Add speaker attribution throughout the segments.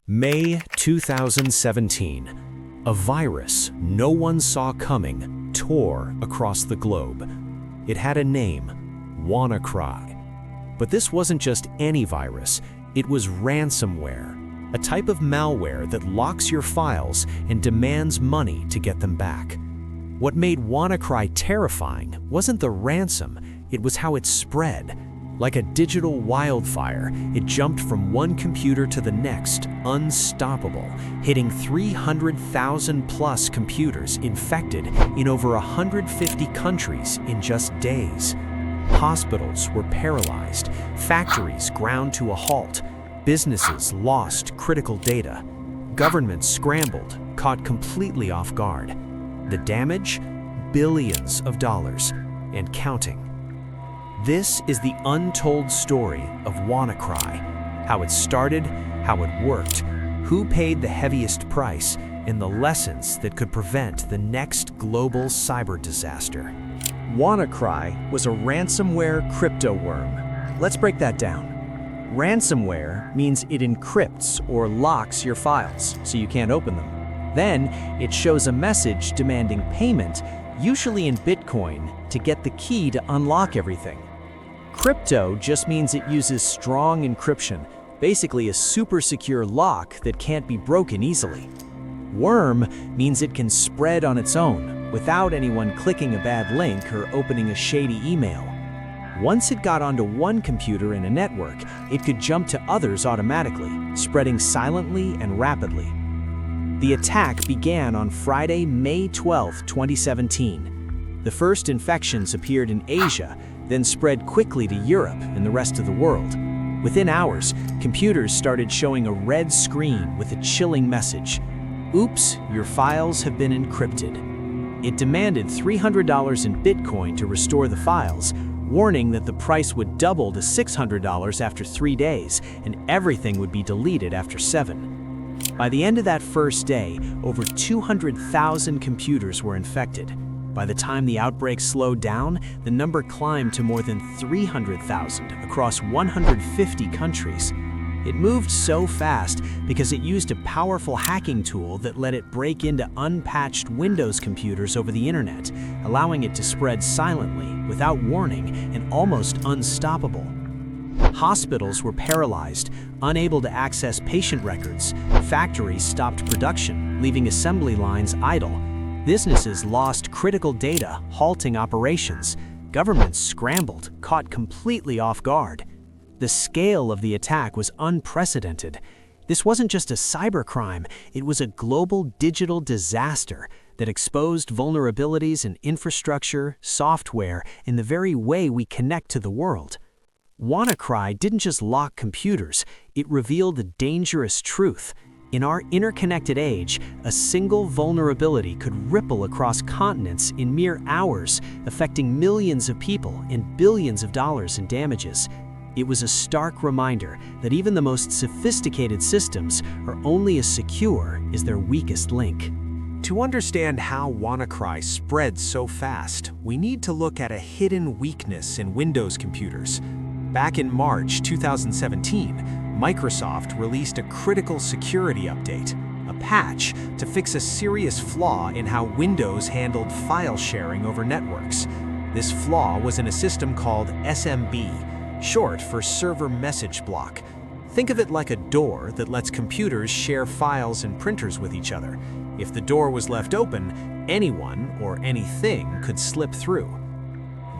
Speaker 1: May 2017. A virus no one saw coming tore across the globe. It had a name, WannaCry. But this wasn't just any virus, it was ransomware, a type of malware that locks your files and demands money to get them back. What made WannaCry terrifying wasn't the ransom, it was how it spread. Like a digital wildfire, it jumped from one computer to the next, unstoppable, hitting 300,000 plus computers infected in over 150 countries in just days. Hospitals were paralyzed, factories ground to a halt, businesses lost critical data, governments scrambled, caught completely off guard. The damage? Billions of dollars, and counting. This is the untold story of WannaCry, how it started, how it worked, who paid the heaviest price, and the lessons that could prevent the next global cyber disaster.
Speaker 2: WannaCry was a ransomware crypto worm. Let's break that down. Ransomware means it encrypts or locks your files so you can't open them. Then, it shows a message demanding payment, usually in Bitcoin, to get the key to unlock everything. Crypto just means it uses strong encryption, basically a super secure lock that can't be broken easily. Worm means it can spread on its own, without anyone clicking a bad link or opening a shady email. Once it got onto one computer in a network, it could jump to others automatically, spreading silently and rapidly. The attack began on Friday, May 12, 2017. The first infections appeared in Asia, then spread quickly to Europe and the rest of the world. Within hours, computers started showing a red screen with a chilling message. Oops, your files have been encrypted. It demanded $300 in Bitcoin to restore the files, warning that the price would double to $600 after 3 days, and everything would be deleted after 7. By the end of that first day, over 200,000 computers were infected. By the time the outbreak slowed down, the number climbed to more than 300,000 across 150 countries. It moved so fast because it used a powerful hacking tool that let it break into unpatched Windows computers over the internet, allowing it to spread silently, without warning, and almost unstoppable. Hospitals were paralyzed, unable to access patient records. Factories stopped production, leaving assembly lines idle. Businesses lost critical data, halting operations. Governments scrambled, caught completely off guard. The scale of the attack was unprecedented. This wasn't just a cybercrime, it was a global digital disaster that exposed vulnerabilities in infrastructure, software, and the very way we connect to the world. WannaCry didn't just lock computers, it revealed a dangerous truth. In our interconnected age, a single vulnerability could ripple across continents in mere hours, affecting millions of people and billions of dollars in damages. It was a stark reminder that even the most sophisticated systems are only as secure as their weakest link.
Speaker 1: To understand how WannaCry spread so fast, we need to look at a hidden weakness in Windows computers. Back in March 2017, Microsoft released a critical security update, a patch to fix a serious flaw in how Windows handled file sharing over networks. This flaw was in a system called SMB, short for Server Message Block. Think of it like a door that lets computers share files and printers with each other. If the door was left open, anyone or anything could slip through.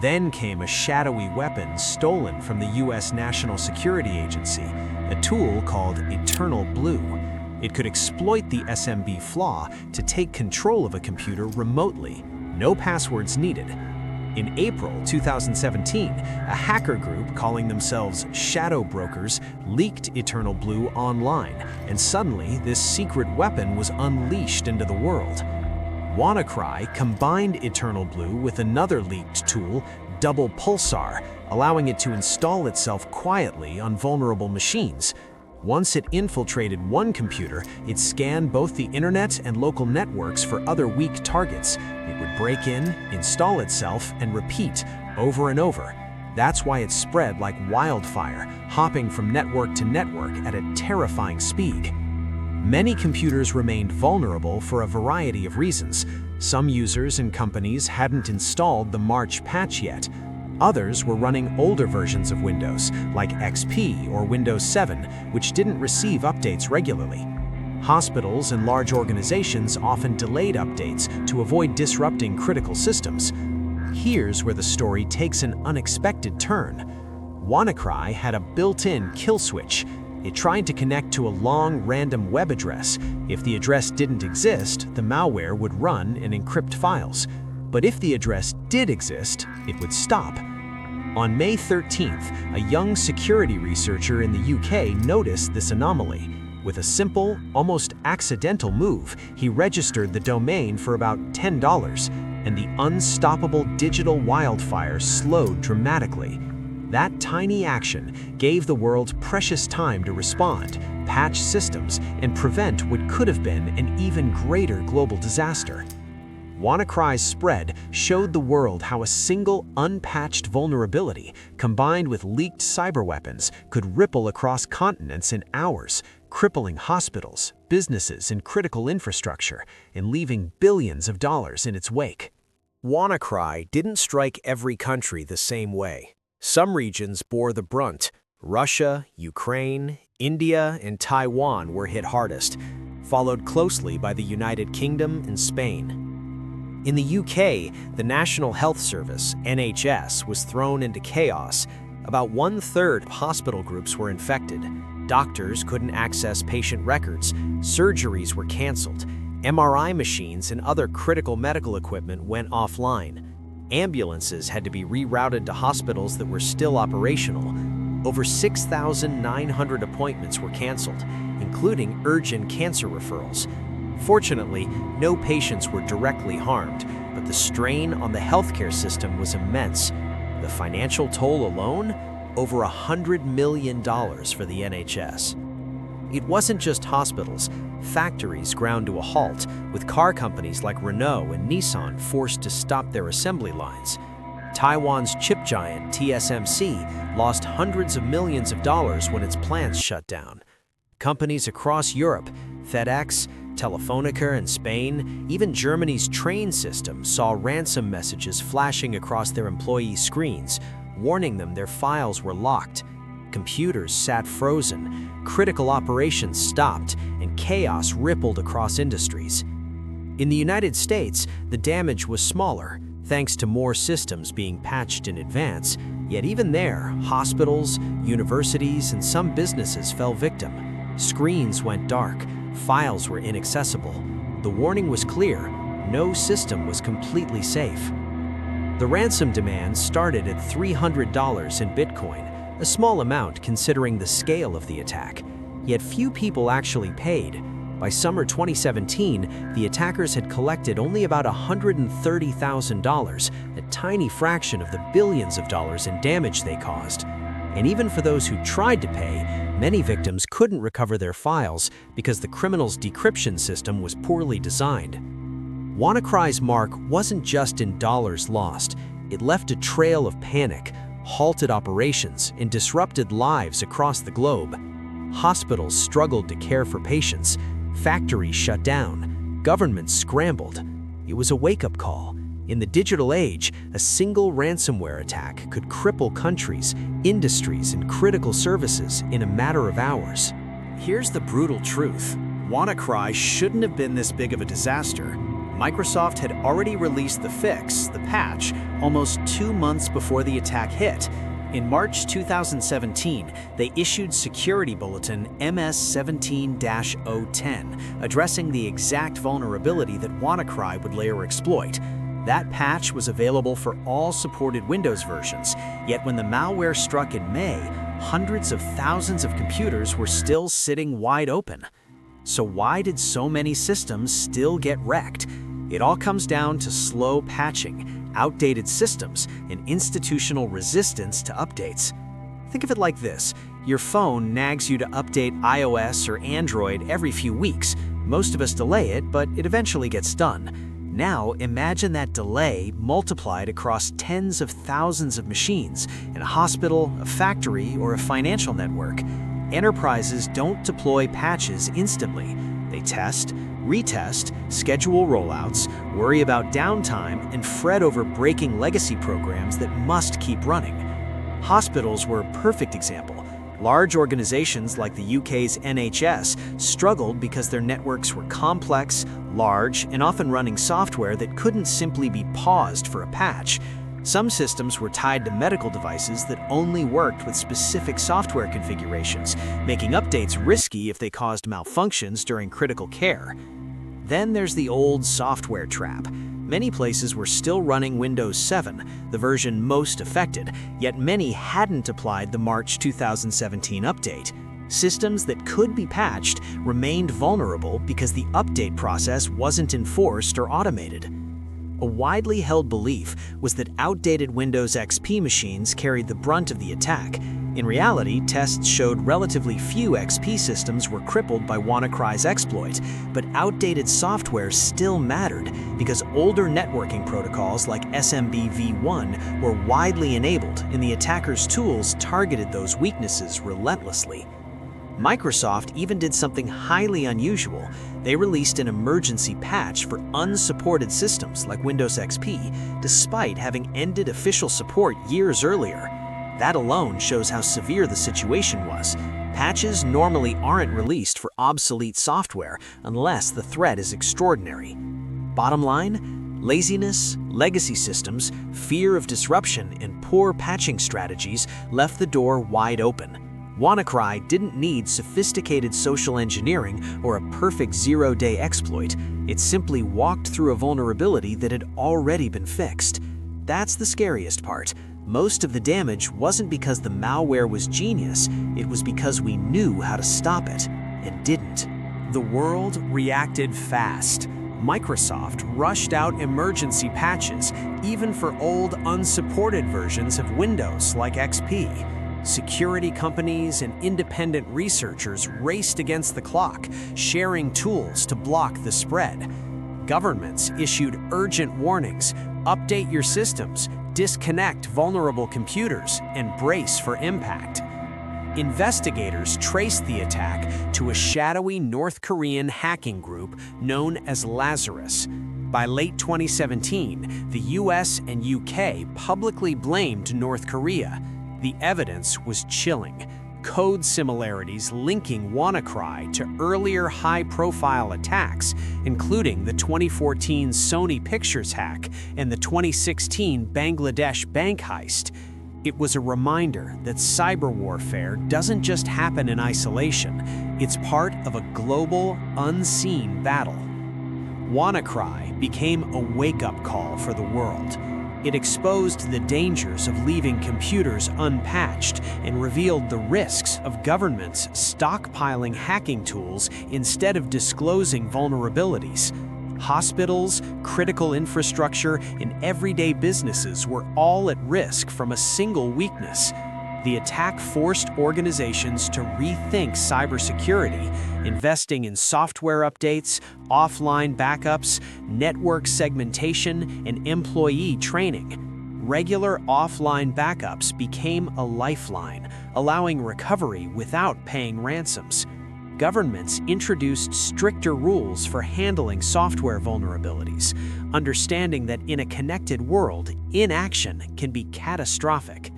Speaker 1: Then came a shadowy weapon stolen from the US National Security Agency, a tool called Eternal Blue. It could exploit the SMB flaw to take control of a computer remotely, no passwords needed. In April 2017, a hacker group calling themselves Shadow Brokers leaked Eternal Blue online, and suddenly this secret weapon was unleashed into the world. WannaCry combined Eternal Blue with another leaked tool, Double Pulsar, allowing it to install itself quietly on vulnerable machines. Once it infiltrated one computer, it scanned both the internet and local networks for other weak targets. It would break in, install itself, and repeat over and over. That's why it spread like wildfire, hopping from network to network at a terrifying speed. Many computers remained vulnerable for a variety of reasons. Some users and companies hadn't installed the March patch yet. Others were running older versions of Windows, like XP or Windows 7, which didn't receive updates regularly. Hospitals and large organizations often delayed updates to avoid disrupting critical systems. Here's where the story takes an unexpected turn. WannaCry had a built-in kill switch. It tried to connect to a long, random web address. If the address didn't exist, the malware would run and encrypt files. But if the address did exist, it would stop. On May 13th, a young security researcher in the UK noticed this anomaly. With a simple, almost accidental move, he registered the domain for about $10, and the unstoppable digital wildfire slowed dramatically. That tiny action gave the world precious time to respond, patch systems, and prevent what could have been an even greater global disaster. WannaCry's spread showed the world how a single unpatched vulnerability, combined with leaked cyberweapons, could ripple across continents in hours, crippling hospitals, businesses, and critical infrastructure, and leaving billions of dollars in its wake. WannaCry didn't strike every country the same way. Some regions bore the brunt. Russia, Ukraine, India, and Taiwan were hit hardest, followed closely by the United Kingdom and Spain. In the UK, the National Health Service, NHS, was thrown into chaos. About 1/3 of hospital groups were infected. Doctors couldn't access patient records, surgeries were canceled, MRI machines and other critical medical equipment went offline. Ambulances had to be rerouted to hospitals that were still operational. Over 6,900 appointments were canceled, including urgent cancer referrals. Fortunately, no patients were directly harmed, but the strain on the healthcare system was immense. The financial toll alone? Over $100 million for the NHS. It wasn't just hospitals. Factories ground to a halt, with car companies like Renault and Nissan forced to stop their assembly lines. Taiwan's chip giant TSMC lost hundreds of millions of dollars when its plants shut down. Companies across Europe, FedEx, Telefonica in Spain, even Germany's train system saw ransom messages flashing across their employees' screens, warning them their files were locked. Computers sat frozen, critical operations stopped, and chaos rippled across industries. In the United States, the damage was smaller, thanks to more systems being patched in advance, yet even there, hospitals, universities, and some businesses fell victim. Screens went dark, files were inaccessible. The warning was clear: no system was completely safe. The ransom demand started at $300 in Bitcoin, a small amount considering the scale of the attack. Yet few people actually paid. By summer 2017, the attackers had collected only about $130,000, a tiny fraction of the billions of dollars in damage they caused. And even for those who tried to pay, many victims couldn't recover their files because the criminals' decryption system was poorly designed. WannaCry's mark wasn't just in dollars lost. It left a trail of panic, halted operations, and disrupted lives across the globe. Hospitals struggled to care for patients. Factories shut down. Governments scrambled. It was a wake-up call. In the digital age, a single ransomware attack could cripple countries, industries, and critical services in a matter of hours. Here's the brutal truth. WannaCry shouldn't have been this big of a disaster. Microsoft had already released the fix, the patch, almost 2 months before the attack hit. In March 2017, they issued Security Bulletin MS-17-010, addressing the exact vulnerability that WannaCry would later exploit. That patch was available for all supported Windows versions, yet when the malware struck in May, hundreds of thousands of computers were still sitting wide open. So why did so many systems still get wrecked? It all comes down to slow patching, outdated systems, and institutional resistance to updates. Think of it like this. Your phone nags you to update iOS or Android every few weeks. Most of us delay it, but it eventually gets done. Now, imagine that delay multiplied across tens of thousands of machines in a hospital, a factory, or a financial network. Enterprises don't deploy patches instantly.
Speaker 2: They test, retest, schedule rollouts, worry about downtime, and fret over breaking legacy programs that must keep running. Hospitals were a perfect example. Large organizations like the UK's NHS struggled because their networks were complex, large, and often running software that couldn't simply be paused for a patch. Some systems were tied to medical devices that only worked with specific software configurations, making updates risky if they caused malfunctions during critical care. Then there's the old software trap. Many places were still running Windows 7, the version most affected, yet many hadn't applied the March 2017 update. Systems that could be patched remained vulnerable because the update process wasn't enforced or automated. A widely held belief was that outdated Windows XP machines carried the brunt of the attack. In reality, tests showed relatively few XP systems were crippled by WannaCry's exploit, but outdated software still mattered because older networking protocols like SMB v1 were widely enabled, and the attacker's tools targeted those weaknesses relentlessly. Microsoft even did something highly unusual. They released an emergency patch for unsupported systems like Windows XP, despite having ended official support years earlier. That alone shows how severe the situation was. Patches normally aren't released for obsolete software unless the threat is extraordinary. Bottom line, laziness, legacy systems, fear of disruption, and poor patching strategies left the door wide open. WannaCry didn't need sophisticated social engineering or a perfect zero-day exploit. It simply walked through a vulnerability that had already been fixed. That's the scariest part. Most of the damage wasn't because the malware was genius, it was because we knew how to stop it, and didn't.
Speaker 1: The world reacted fast. Microsoft rushed out emergency patches, even for old unsupported versions of Windows like XP. Security companies and independent researchers raced against the clock, sharing tools to block the spread. Governments issued urgent warnings: update your systems, disconnect vulnerable computers, and brace for impact. Investigators traced the attack to a shadowy North Korean hacking group known as Lazarus. By late 2017, the US and UK publicly blamed North Korea. The evidence was chilling. Code similarities linking WannaCry to earlier high-profile attacks, including the 2014 Sony Pictures hack and the 2016 Bangladesh bank heist. It was a reminder that cyber warfare doesn't just happen in isolation. It's part of a global, unseen battle. WannaCry became a wake-up call for the world. It exposed the dangers of leaving computers unpatched and revealed the risks of governments stockpiling hacking tools instead of disclosing vulnerabilities. Hospitals, critical infrastructure, and everyday businesses were all at risk from a single weakness. The attack forced organizations to rethink cybersecurity, investing in software updates, offline backups, network segmentation, and employee training. Regular offline backups became a lifeline, allowing recovery without paying ransoms. Governments introduced stricter rules for handling software vulnerabilities, understanding that in a connected world, inaction can be catastrophic.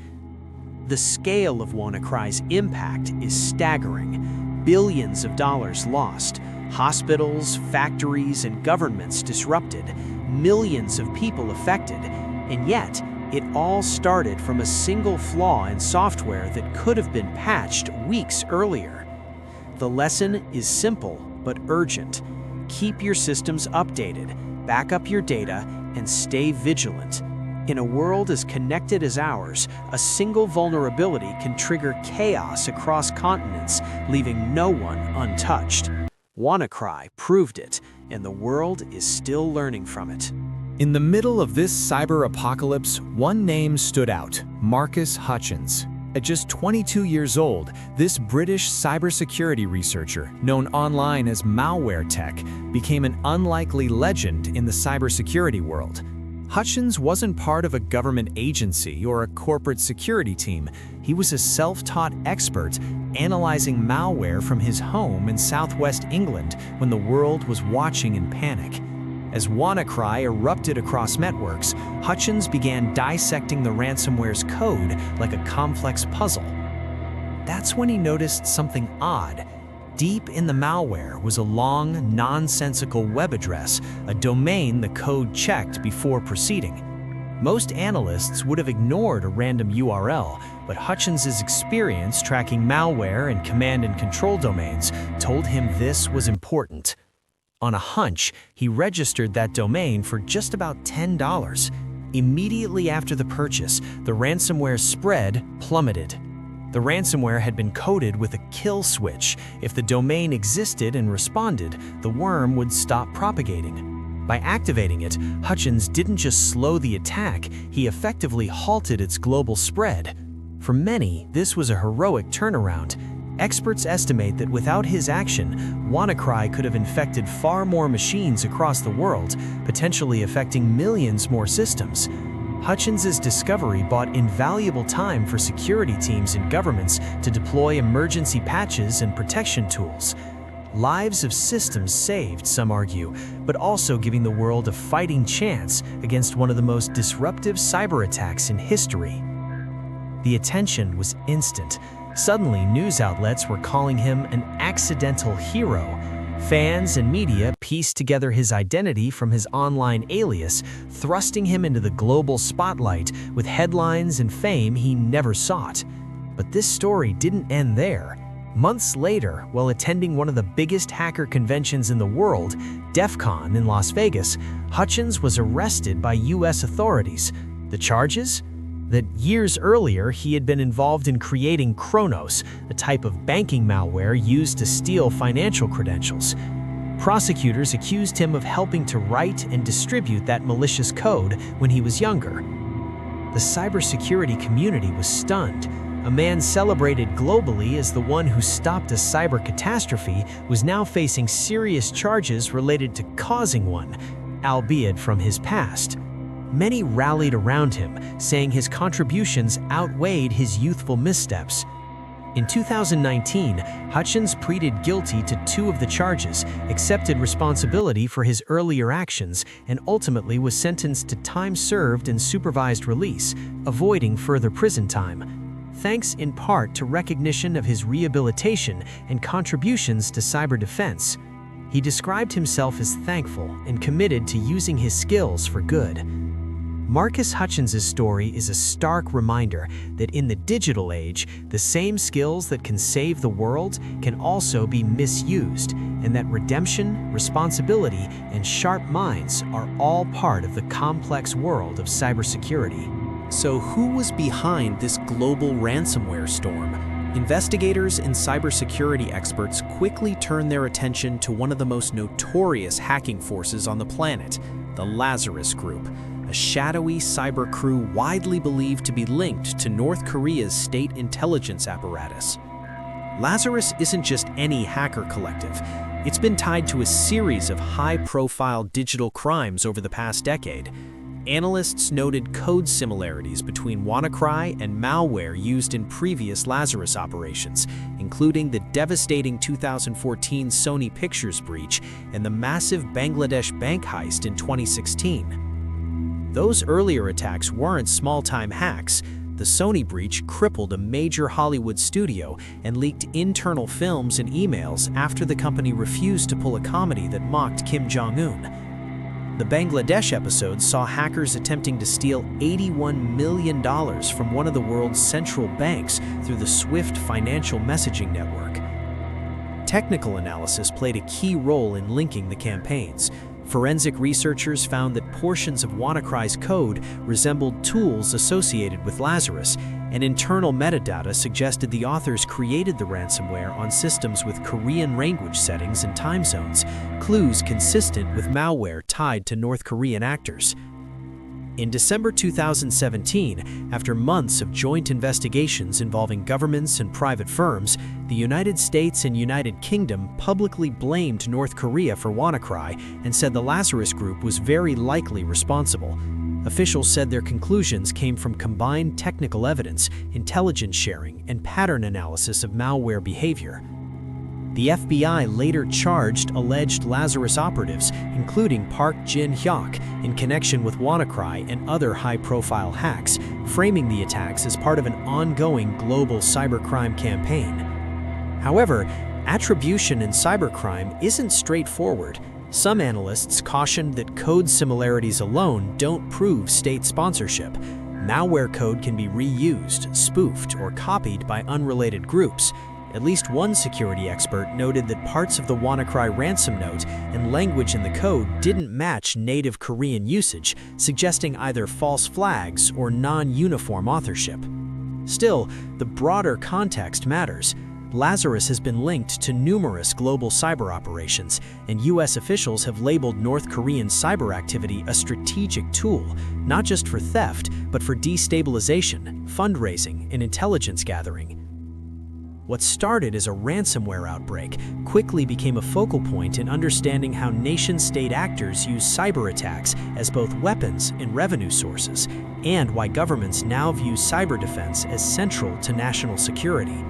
Speaker 1: The scale of WannaCry's impact is staggering. Billions of dollars lost, hospitals, factories, and governments disrupted, millions of people affected, and yet it all started from a single flaw in software that could have been patched weeks earlier. The lesson is simple but urgent. Keep your systems updated, back up your data, and stay vigilant. In a world as connected as ours, a single vulnerability can trigger chaos across continents, leaving no one untouched. WannaCry proved it, and the world is still learning from it.
Speaker 3: In the middle of this cyber apocalypse, one name stood out: Marcus Hutchins. At just 22 years old, this British cybersecurity researcher, known online as Malware Tech, became an unlikely legend in the cybersecurity world. Hutchins wasn't part of a government agency or a corporate security team. He was a self-taught expert analyzing malware from his home in southwest England when the world was watching in panic. As WannaCry erupted across networks, Hutchins began dissecting the ransomware's code like a complex puzzle. That's when he noticed something odd. Deep in the malware was a long, nonsensical web address, a domain the code checked before proceeding. Most analysts would have ignored a random URL, but Hutchins's experience tracking malware and command and control domains told him this was important. On a hunch, he registered that domain for just about $10. Immediately after the purchase, the ransomware spread plummeted. The ransomware had been coded with a kill switch. If the domain existed and responded, the worm would stop propagating. By activating it, Hutchins didn't just slow the attack, he effectively halted its global spread. For many, this was a heroic turnaround. Experts estimate that without his action, WannaCry could have infected far more machines across the world, potentially affecting millions more systems. Hutchins's discovery bought invaluable time for security teams and governments to deploy emergency patches and protection tools. Lives of systems saved, some argue, but also giving the world a fighting chance against one of the most disruptive cyber attacks in history. The attention was instant. Suddenly, news outlets were calling him an accidental hero. Fans and media pieced together his identity from his online alias, thrusting him into the global spotlight with headlines and fame he never sought. But this story didn't end there. Months later, while attending one of the biggest hacker conventions in the world, DEF CON in Las Vegas, Hutchins was arrested by US authorities. The charges? That years earlier he had been involved in creating Kronos, a type of banking malware used to steal financial credentials. Prosecutors accused him of helping to write and distribute that malicious code when he was younger. The cybersecurity community was stunned. A man celebrated globally as the one who stopped a cyber catastrophe was now facing serious charges related to causing one, albeit from his past. Many rallied around him, saying his contributions outweighed his youthful missteps. In 2019, Hutchins pleaded guilty to 2 of the charges, accepted responsibility for his earlier actions, and ultimately was sentenced to time served and supervised release, avoiding further prison time. Thanks in part to recognition of his rehabilitation and contributions to cyber defense. He described himself as thankful and committed to using his skills for good. Marcus Hutchins's story is a stark reminder that in the digital age, the same skills that can save the world can also be misused, and that redemption, responsibility, and sharp minds are all part of the complex world of cybersecurity.
Speaker 1: So who was behind this global ransomware storm? Investigators and cybersecurity experts quickly turned their attention to one of the most notorious hacking forces on the planet, the Lazarus Group, a shadowy cyber crew widely believed to be linked to North Korea's state intelligence apparatus. Lazarus isn't just any hacker collective. It's been tied to a series of high-profile digital crimes over the past decade. Analysts noted code similarities between WannaCry and malware used in previous Lazarus operations, including the devastating 2014 Sony Pictures breach and the massive Bangladesh bank heist in 2016. Those earlier attacks weren't small-time hacks. The Sony breach crippled a major Hollywood studio and leaked internal films and emails after the company refused to pull a comedy that mocked Kim Jong-un. The Bangladesh episode saw hackers attempting to steal $81 million from one of the world's central banks through the SWIFT financial messaging network. Technical analysis played a key role in linking the campaigns. Forensic researchers found that portions of WannaCry's code resembled tools associated with Lazarus, and internal metadata suggested the authors created the ransomware on systems with Korean language settings and time zones, clues consistent with malware tied to North Korean actors. In December 2017, after months of joint investigations involving governments and private firms, the United States and United Kingdom publicly blamed North Korea for WannaCry and said the Lazarus Group was very likely responsible.
Speaker 2: Officials said their conclusions came from combined technical evidence, intelligence sharing, and pattern analysis of malware behavior. The FBI later charged alleged Lazarus operatives, including Park Jin-hyuk, in connection with WannaCry and other high-profile hacks, framing the attacks as part of an ongoing global cybercrime campaign. However, attribution in cybercrime isn't straightforward. Some analysts cautioned that code similarities alone don't prove state sponsorship. Malware code can be reused, spoofed, or copied by unrelated groups. At least one security expert noted that parts of the WannaCry ransom note and language in the code didn't match native Korean usage, suggesting either false flags or non-uniform authorship. Still, the broader context matters. Lazarus has been linked to numerous global cyber operations, and U.S. officials have labeled North Korean cyber activity a strategic tool, not just for theft, but for destabilization, fundraising, and intelligence gathering. What started as a ransomware outbreak quickly became a focal point in understanding how nation-state actors use cyber attacks as both weapons and revenue sources, and why governments now view cyber defense as central to national security.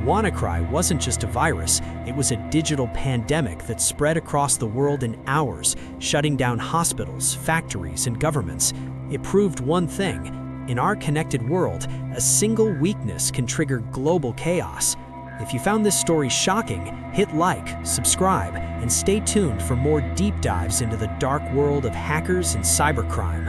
Speaker 2: WannaCry wasn't just a virus, it was a digital pandemic that spread across the world in hours, shutting down hospitals, factories, and governments. It proved one thing: in our connected world, a single weakness can trigger global chaos. If you found this story shocking, hit like, subscribe, and stay tuned for more deep dives into the dark world of hackers and cybercrime.